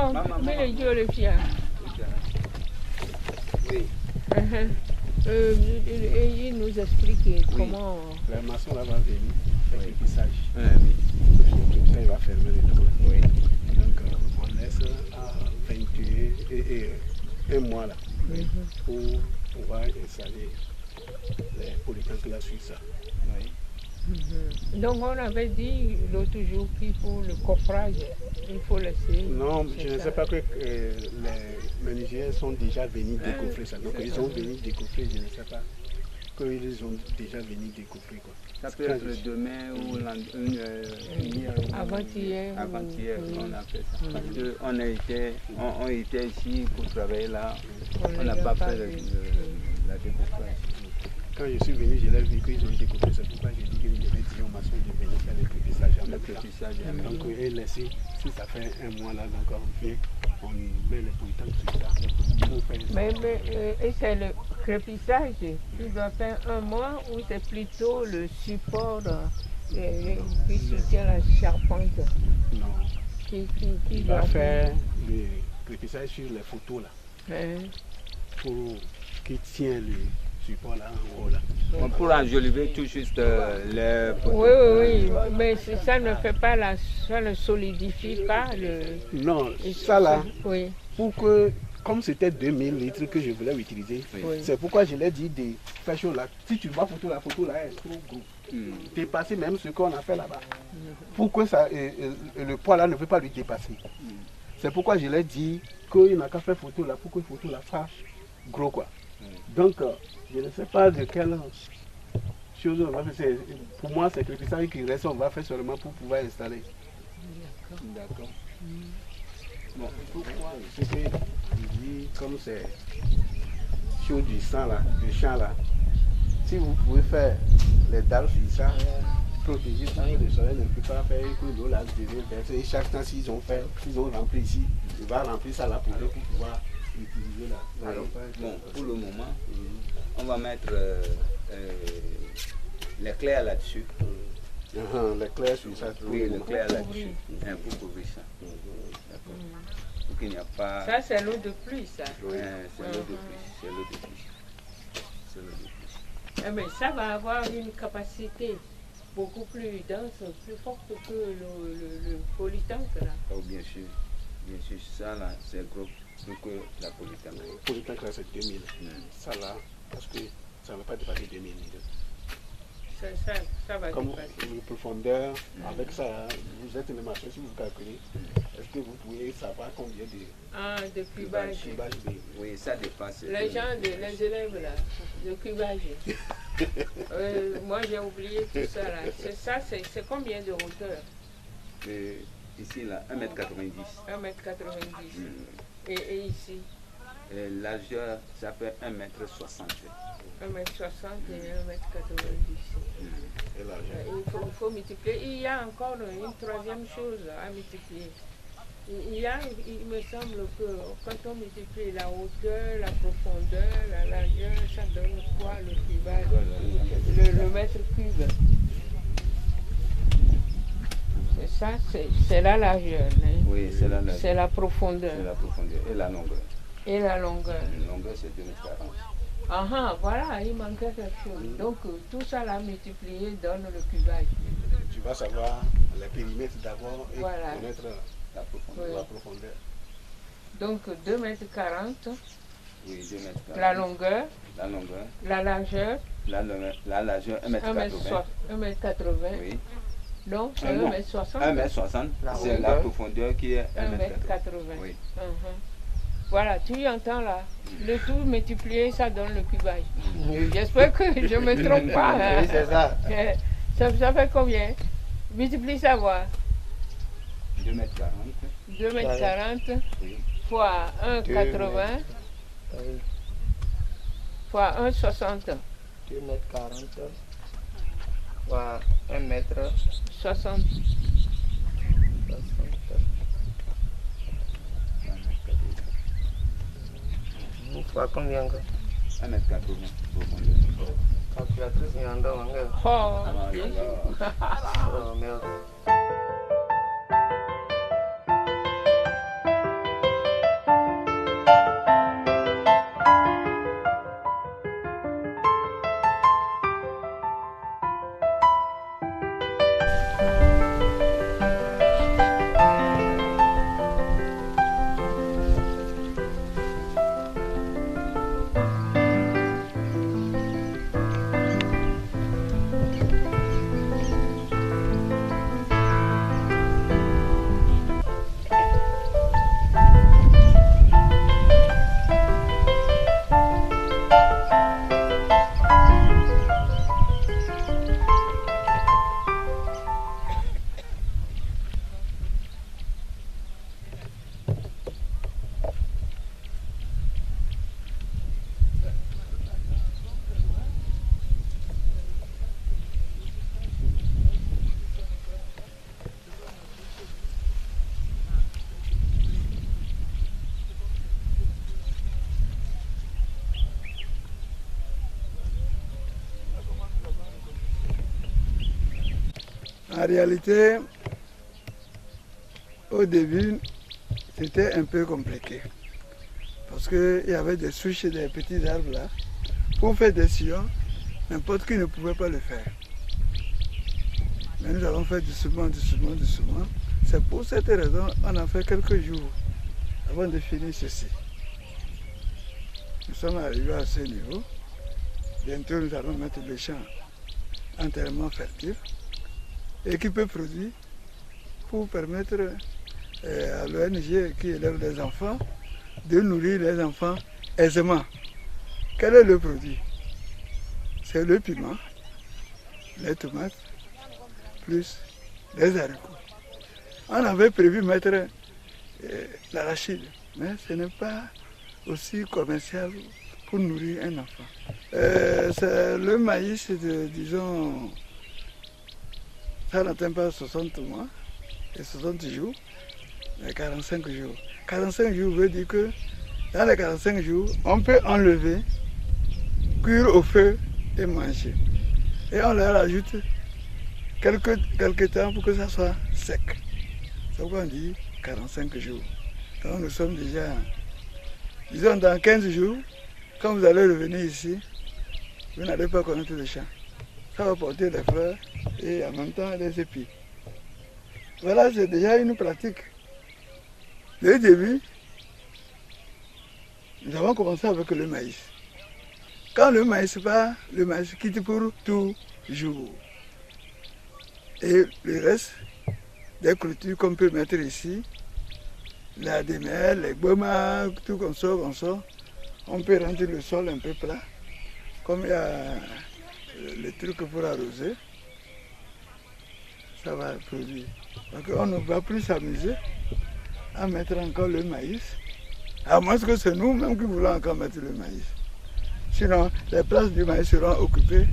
Oh, mais les dieux, les filles. Oui. Et il nous explique comment. La maçon là va venir avec le pissage. Oui. Comme ça, il va fermer les trous. Oui. Donc, on laisse à 21 et un mois là pour pouvoir installer les polytanks là sur ça. Oui. Donc on avait dit l'autre jour qu'il faut le coffrage, il faut laisser. Non, je ne sais pas que les menuisiers sont déjà venus décoffrer ça. Donc ils ont venu décoffrer, je ne sais pas qu'ils ont déjà venu décoffrer quoi. Ça peut être demain ou hier. Avant-hier. Avant-hier, on a fait ça. Parce qu'on était ici pour travailler là, on n'a pas fait la décoffrage. Quand je suis venu, je l'ai vu qu'ils ont découpé, c'est pourquoi j'ai dit que je vais dire aux maçons de venir faire le crépissage. Donc, et laisser, si ça fait un mois là, donc on vient, on met les polytanks sur ça. Mais et c'est le crépissage qui doit faire un mois ou c'est plutôt le support qui soutient la charpente? Non. Qui doit faire le crépissage sur les photos là. Pour qu'il tienne le support là en haut là. On pourra enjoliver tout juste les photos. Oui, mais ça ne fait pas ça ne solidifie pas le. Non, ça là, oui. pour que, comme c'était 2000 litres que je voulais utiliser, c'est pourquoi je l'ai dit de faire chose là. Si tu vois la photo là est trop gros. Dépasser même ce qu'on a fait là-bas. Pour que ça, le poids là ne peut pas lui dépasser. C'est pourquoi je l'ai dit qu'il n'a qu'à faire photo là pour que la photo là fasse gros quoi. Donc, je ne sais pas de quelle chose on va faire. Pour moi, c'est que ça qui reste, on va faire seulement pour pouvoir installer. D'accord. Bon, pourquoi ce que je dis, comme c'est chaud du sang là, du champ là, si vous pouvez faire les dalles sur ça, protéger ça, le soleil ne peut pas faire que l'eau là devient versée. Chaque temps, s'ils ont rempli ici, il va remplir ça là pour pouvoir utiliser là. Alors, bon, pour le moment, on va mettre l'éclair là-dessus. L'éclair sur ça. Oui, l'éclair là-dessus. Pour couvrir ça. D'accord. Pour qu'il n'y a pas. Ça, c'est l'eau de pluie, ça. Oui, c'est l'eau de pluie. C'est l'eau de pluie. C'est l'eau de pluie. Mais ça va avoir une capacité beaucoup plus dense, plus forte que le polytank là. Oh, bien sûr. Bien sûr, ça là, c'est gros. Que la polytank. Le polytank là, c'est 2000. Ça là, parce que ça ne va pas dépasser 2000 litres. Ça va comme dépasser. le profondeur, avec ça, vous êtes une machine, si vous calculez, est-ce que vous pouvez savoir combien de cubage. Oui, ça dépasse. Les gens, les élèves là, de cubage. Moi j'ai oublié tout ça là. C'est combien de hauteur? Ici là, 1m90. 1m90. Et ici? Largeur, ça fait 1m60. 1m60 et 1m90. Il faut multiplier. Il y a encore une troisième chose à multiplier. Il me semble que quand on multiplie la hauteur, la profondeur, la largeur, ça donne quoi le cubage, le mètre cube? Ça, c'est la largeur. Hein? Oui, c'est la largeur. C'est la profondeur. C'est la profondeur et la longueur. Et la longueur. La longueur, c'est 2m40. Ah, voilà, il manquait quelque chose. Donc, tout ça là multiplié donne le cubage. Tu vas savoir les périmètres d'abord et connaître la profondeur. Donc, 2m40. Oui, 2m40. La longueur. La longueur. La largeur. La largeur, 1m80. 1m80. Oui. Donc, c'est 1m60. 1m60, c'est la profondeur qui est 1m80. Oui. Voilà, tu entends là. Le tout multiplié, ça donne le cubage. J'espère que je ne me trompe pas. Hein. Oui, c'est ça. Ça fait combien? Multiplie ça, voir. 2m40. 2m40 fois 1,80 fois 1,60. 2m40 fois 1m60. 60. Fois combien? 1m80. Calculatrice, il y en a un. Oh, bien sûr. Oh, merde. réalité, au début, c'était un peu compliqué. Parce qu'il y avait des souches et des petits arbres là. Pour faire des sillons, n'importe qui ne pouvait pas le faire. Mais nous avons fait doucement. C'est pour cette raison qu'on a fait quelques jours avant de finir ceci. Nous sommes arrivés à ce niveau. Bientôt, nous allons mettre les champs entièrement fertiles et qui peut produire pour permettre à l'ONG qui élève les enfants de nourrir les enfants aisément. Quel est le produit? C'est le piment, les tomates, plus les haricots. On avait prévu mettre l'arachide, mais ce n'est pas aussi commercial pour nourrir un enfant. C'est le maïs de, disons, ça n'atteint pas 60 mois et 60 jours, mais 45 jours. 45 jours veut dire que dans les 45 jours, on peut enlever, cuire au feu et manger. Et on leur ajoute quelques temps pour que ça soit sec. C'est pourquoi on dit 45 jours. Donc nous sommes déjà, disons dans 15 jours, quand vous allez revenir ici, vous n'allez pas connaître le champ. Ça va porter des fleurs et en même temps des épis. Voilà, c'est déjà une pratique. Dès le début, nous avons commencé avec le maïs. Quand le maïs part, le maïs quitte pour toujours. Et le reste des cultures qu'on peut mettre ici, la démêle, les bomas, tout comme ça, on peut rendre le sol un peu plat. Comme il y a le truc pour arroser, ça va produire. Donc on ne va plus s'amuser à mettre encore le maïs, à moins que c'est nous-mêmes qui voulons encore mettre le maïs. Sinon, les places du maïs seront occupées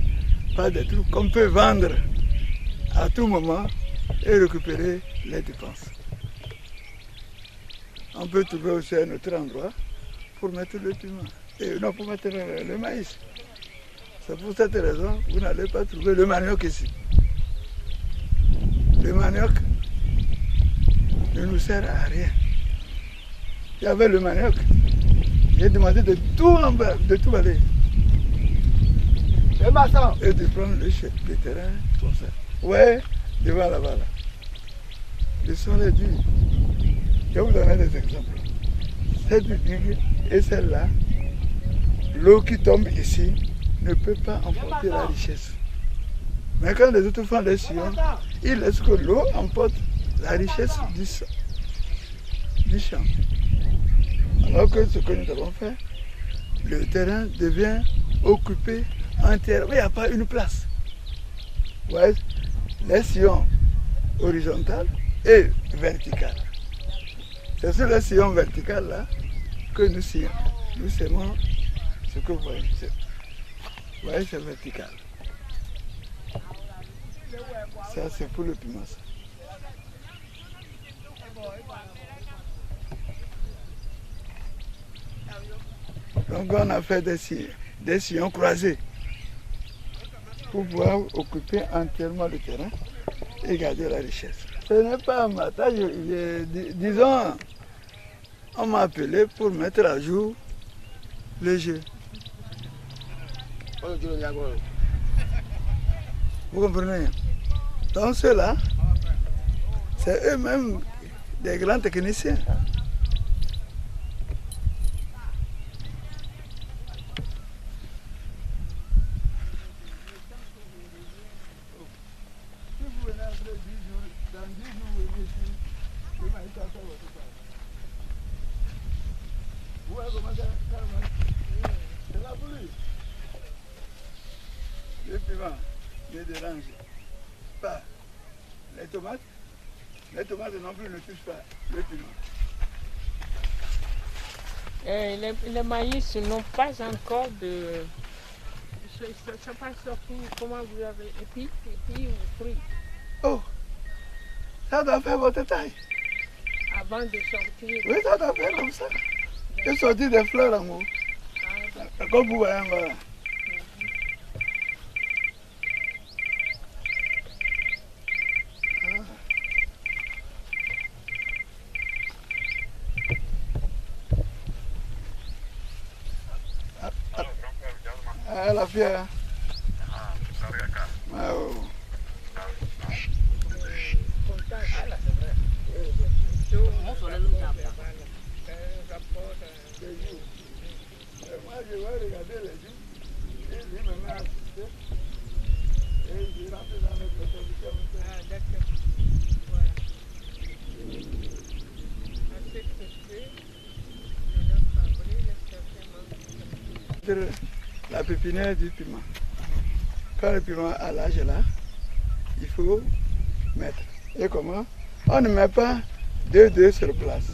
par des trucs qu'on peut vendre à tout moment et récupérer les dépenses. On peut trouver aussi un autre endroit pour mettre le piment, et non pour mettre le maïs. C'est pour cette raison que vous n'allez pas trouver le manioc ici. Le manioc ne nous sert à rien. Il y avait le manioc. J'ai demandé de tout balayer. Et de prendre le terrain comme ça. Ouais, devant là-bas. Là. Le sol est dur. Je vais vous donner des exemples. Cette digue et celle-là, l'eau qui tombe ici ne peut pas emporter la richesse. Mais quand les autres font les sillons, ils laissent que l'eau emporte la richesse du champ. Alors que ce que nous avons fait, le terrain devient occupé entièrement. Il n'y a pas une place. Vous voyez, les sillons horizontales et verticales. C'est sur les sillons verticales là que nous sillons. Nous semons ce que vous voyez. Vous voyez, c'est vertical. Ça, c'est pour le piment. Donc, on a fait des sillons croisés pour pouvoir occuper entièrement le terrain et garder la richesse. Ce n'est pas ma tâche. Disons, on m'a appelé pour mettre à jour le jeu. Vous comprenez? Donc ceux-là, c'est eux-mêmes des grands techniciens. Le piment ne dérange pas les tomates. Les tomates non plus ne touchent pas le piment. Les maïs n'ont pas encore de... Ça passe sorti, comment vous avez... Épi ou fruit? Oh, ça doit faire votre taille. Avant de sortir? Oui, ça doit faire comme ça. Et sortir des fleurs en haut. Comme vous voyez, voilà. La fière. Ah, oh. Moi, je vais regarder les jours. Et lui me met à assister. Et je rentre dans notre production. Ah, d'accord. Voilà. Assez pressé. La pépinière du piment. Quand le piment a l'âge là, il faut mettre. Et comment? On ne met pas deux sur place.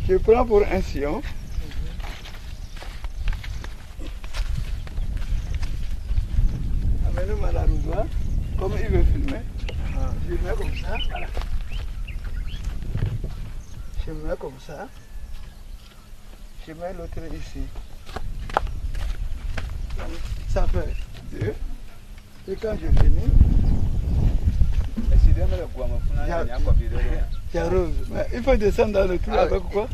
Je prends pour un sillon. Amène-moi la roudoir, comme il veut filmer. Je mets comme ça, voilà. Je mets comme ça. Je mets l'autre ici. Ça fait 2. Et quand je finis, j'arrose. Mais il faut descendre dans le trou avec quoi?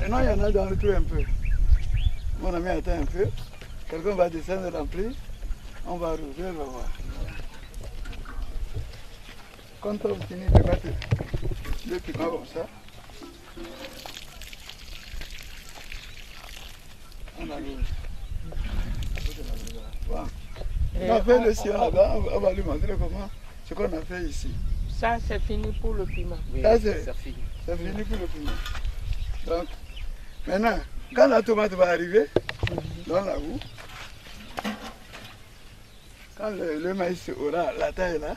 Non, il y en a dans le trou un peu. Mon ami attend un peu. Quelqu'un va descendre, remplir. On va arroser, on va voir. Quand on finit de mettre le piment comme ça, on arrose. Voilà. On a fait le sillon là-bas, on va lui montrer comment, ce qu'on a fait ici. Ça, c'est fini pour le piment. Oui, Ça, c'est fini. fini. C'est fini pour le piment. Donc, maintenant, quand la tomate va arriver dans la roue, quand le maïs aura la taille là,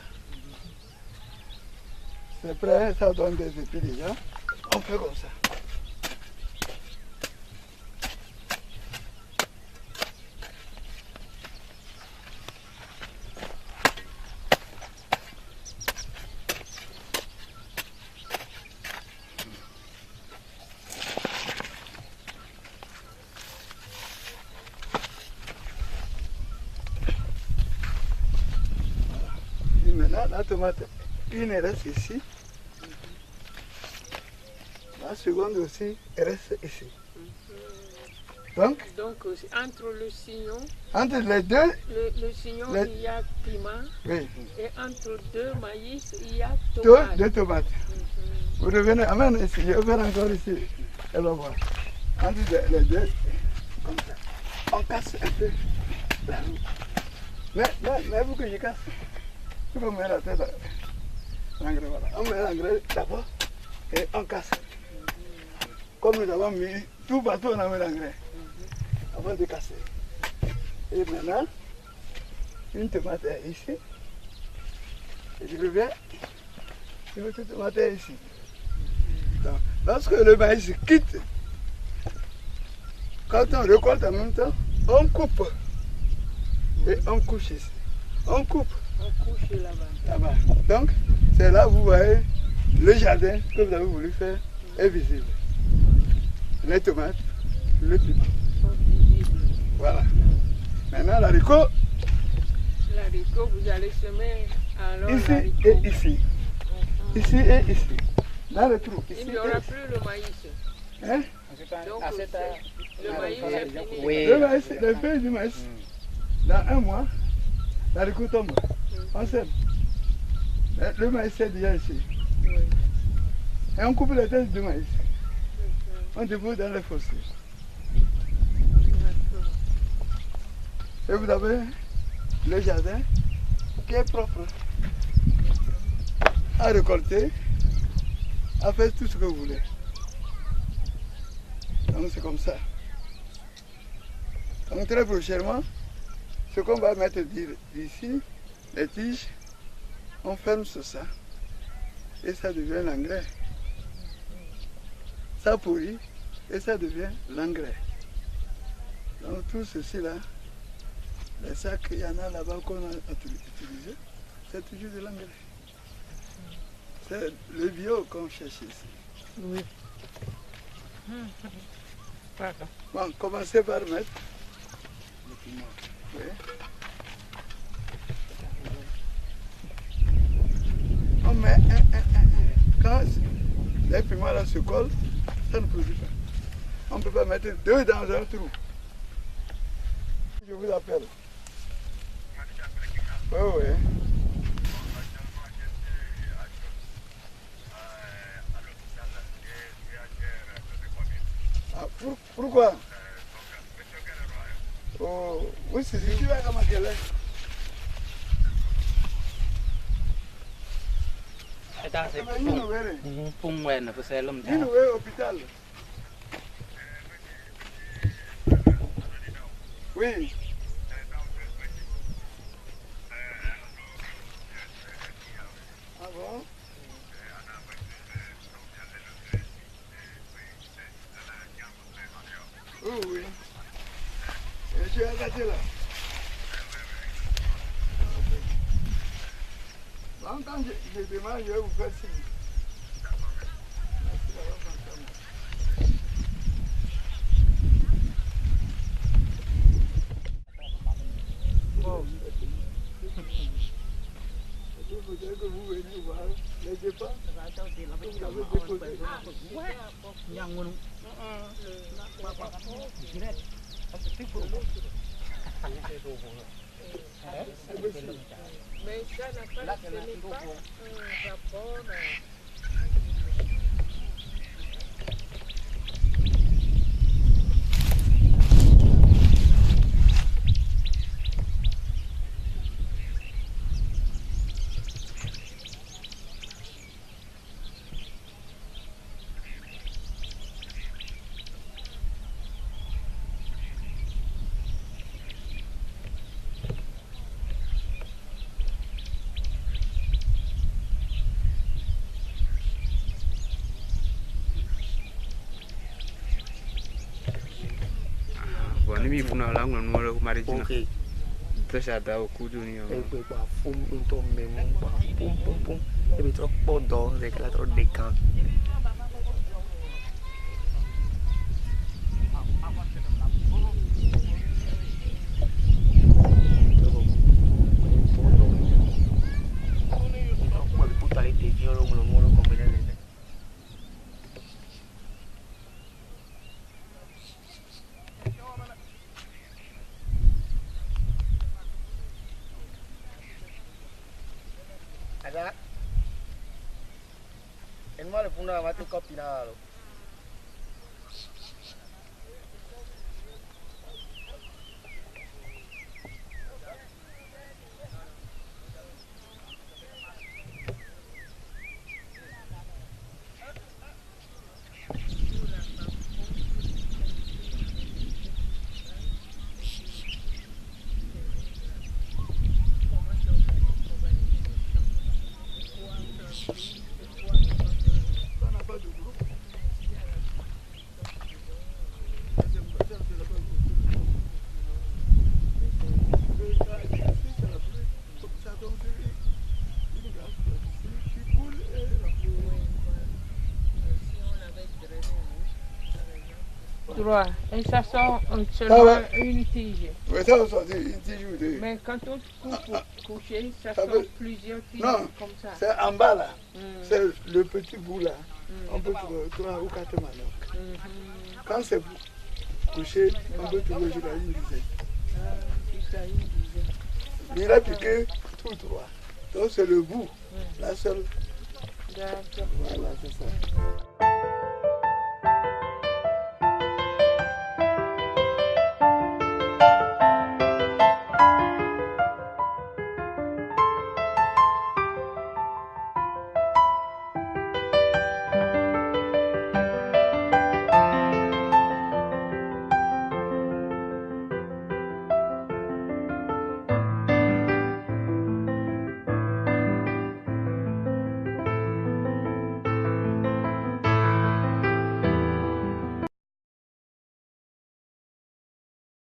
c'est prêt, ça donne des épis déjà, on fait comme ça. Maintenant, la tomate, une reste ici. La seconde aussi reste ici. Donc entre le sillon, entre les deux, le sillon, il y a piment. oui, Et entre deux maïs, il y a tomate. deux tomates. Vous revenez, amène ici, je vais faire encore ici. Elle va voir. Entre les deux, comme ça. On casse un peu la roue. Mais vous que je casse. Il faut mettre la tête là. L'engrais, voilà. On met l'engrais d'abord et on casse. Comme nous avons mis, tout partout on a mis l'engrais. Avant de casser. Et maintenant, une tomate est ici. Et je reviens, une autre tomate est ici. Donc, lorsque le maïs quitte, quand on récolte en même temps, on coupe. Et on couche ici. On coupe. On couche là-bas. Là-bas. Donc, c'est là où vous voyez le jardin que vous avez voulu faire est visible. Les tomates, le piment. Voilà. Maintenant, l'haricot. L'haricot, vous allez semer alors Ici l'haricot. et ici. Ici et ici. Dans le trou. Ici Il n'y aura plus le maïs. Hein? Donc, le maïs est fini. Oui. Le maïs, les feuilles du maïs, dans un mois, l'haricot tombe. On sème. Le maïs est déjà ici. Oui. Et on coupe les têtes du maïs. On dépose dans les fossés. Et vous avez le jardin qui est propre à récolter, à faire tout ce que vous voulez. Donc c'est comme ça. Donc très prochainement, ce qu'on va mettre d'ici, les tiges, on ferme sur ça et ça devient l'engrais. Ça pourrit et ça devient l'engrais. Donc tout ceci là, les sacs, il y en a là-bas qu'on a utilisé, c'est toujours de l'engrais. C'est le bio qu'on cherche ici. Oui. Pardon. Bon, commencez par mettre le piment. Oui. On met un. Quand les piments là se collent, ça ne produit pas. On ne peut pas mettre deux dans un trou. Je vous appelle. Oui, oui. Ah, pourquoi? Oh, oui, c'est ce qui va comme à quelle heure? Hôpital. Oui. Ah bon? Oui, oui. Et tu as regardé là? Quand je demande, je vais vous faire signe. Merci d'avoir pensé à moi. Bon. Il faudrait que vous veniez voir les dépenses. Vous avez déposé. Mais ça n'a pas, ce n'est pas un rapport. Mimi funa langu nuoro marijina. Pesa dao kudu ni. Pe pa fum to memo pa pum pum pum. E bi trop podo de que la trop de can. El male puna mate copinalo. Droit. Et ça sort seulement une tige. Oui, ça va sortir une tige ou deux. Mais quand on coupe pour coucher, ça sort plusieurs tiges comme ça. C'est en bas là. C'est le petit bout là. On peut trouver 3 ou 4 maniocs. Quand c'est couché, on peut trouver jusqu'à une dizaine. Jusqu'à une dizaine. Il a piqué tout droit. Donc c'est le bout, la seule. D'accord. Voilà, c'est ça.